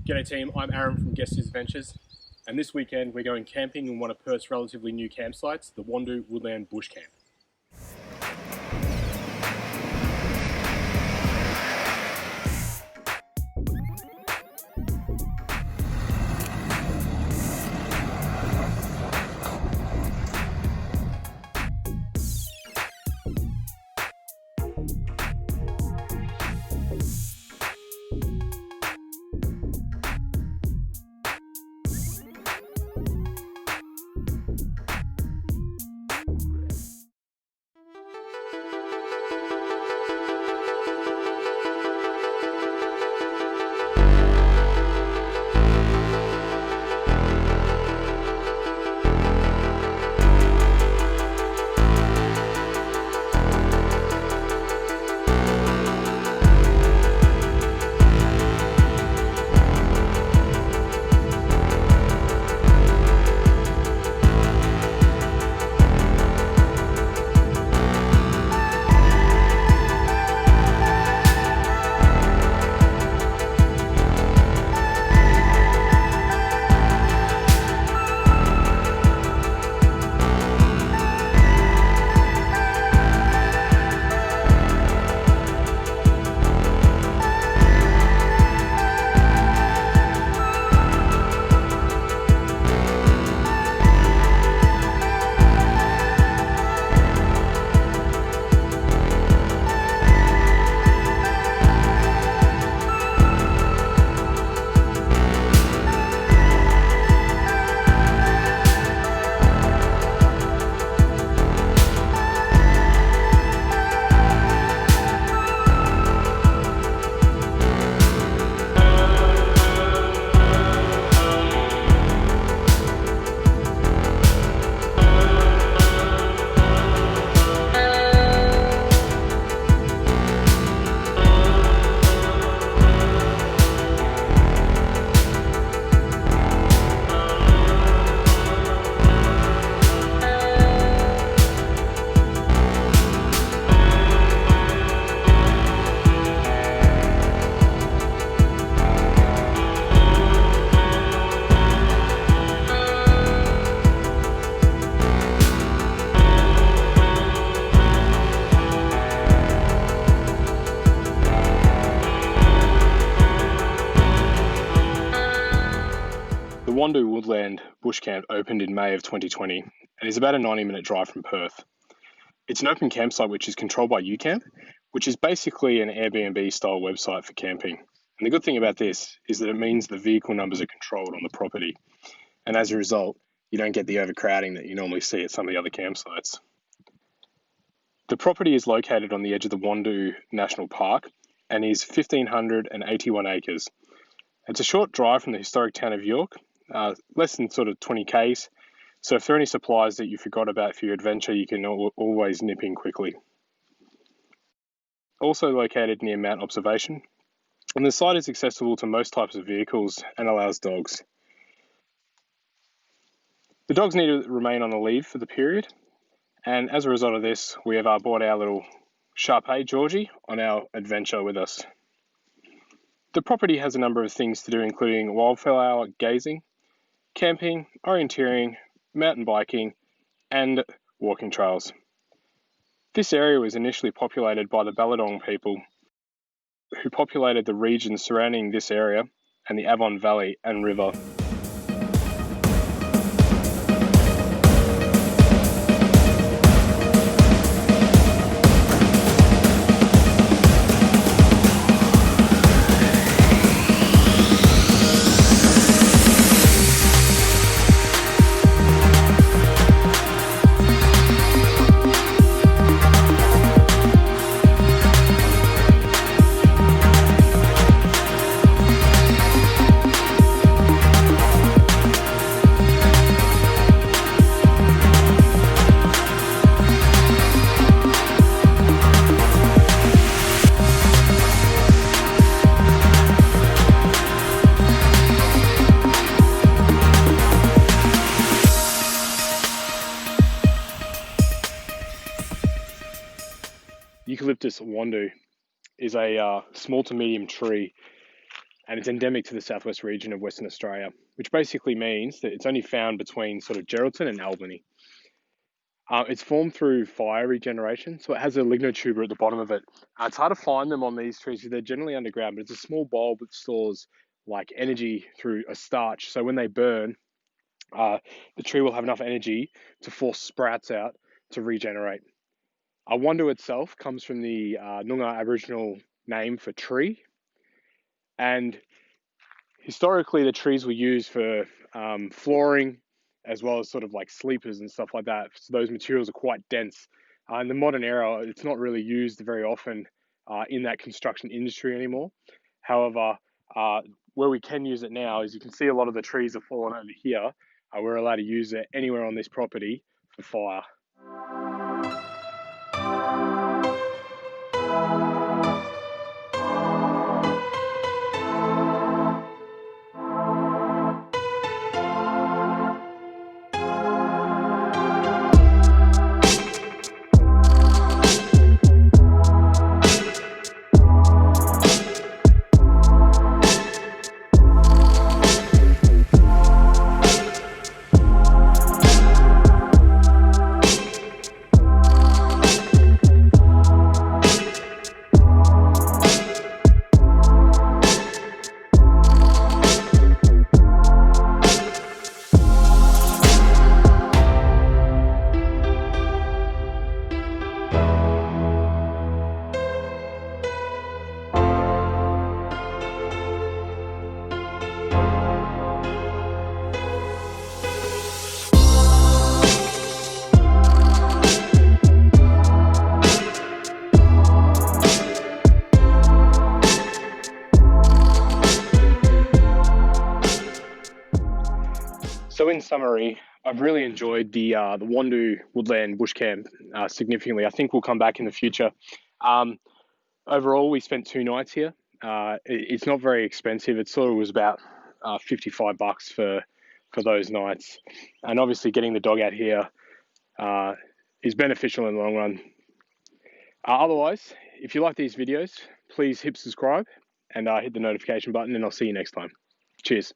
G'day team, I'm Aaron from Guestys Adventures, and this weekend we're going camping in one of Perth's relatively new campsites, the Wandoo Woodland Bush Camp. The Wandoo Woodland Bush Camp opened in May of 2020 and is about a 90-minute drive from Perth. It's an open campsite which is controlled by UCamp, which is basically an Airbnb-style website for camping. And the good thing about this is that it means the vehicle numbers are controlled on the property, and as a result, you don't get the overcrowding that you normally see at some of the other campsites. The property is located on the edge of the Wandoo National Park and is 1,581 acres. It's a short drive from the historic town of York, less than sort of 20 k's, so if there are any supplies that you forgot about for your adventure, you can always nip in quickly. Also located near Mount Observation, and the site is accessible to most types of vehicles and allows dogs. The dogs need to remain on the lead for the period, and as a result of this, we have brought our little Shar-Pei Georgie on our adventure with us. The property has a number of things to do, including wildflower gazing, camping, orienteering, mountain biking, and walking trails. This area was initially populated by the Balladong people, who populated the regions surrounding this area and the Avon Valley and River. Eucalyptus wandu is a small to medium tree, and it's endemic to the southwest region of Western Australia, which basically means that it's only found between sort of Geraldton and Albany. It's formed through fire regeneration, so it has a lignotuber at the bottom of it. It's hard to find them on these trees because they're generally underground, but it's a small bulb that stores like energy through a starch. So when they burn, the tree will have enough energy to force sprouts out to regenerate. Wandoo itself comes from the Noongar Aboriginal name for tree, and historically the trees were used for flooring, as well as sort of like sleepers and stuff like that. So those materials are quite dense. In the modern era, it's not really used very often in that construction industry anymore. However, where we can use it now is you can see a lot of the trees are fallen over here. We're allowed to use it anywhere on this property for fire. So in summary, I've really enjoyed the Wandoo Woodland Bush Camp significantly. I think we'll come back in the future. Overall, we spent 2 nights here. It's not very expensive. It sort of was about $55 for those nights. And obviously getting the dog out here is beneficial in the long run. Otherwise, if you like these videos, please hit subscribe and hit the notification button, and I'll see you next time. Cheers.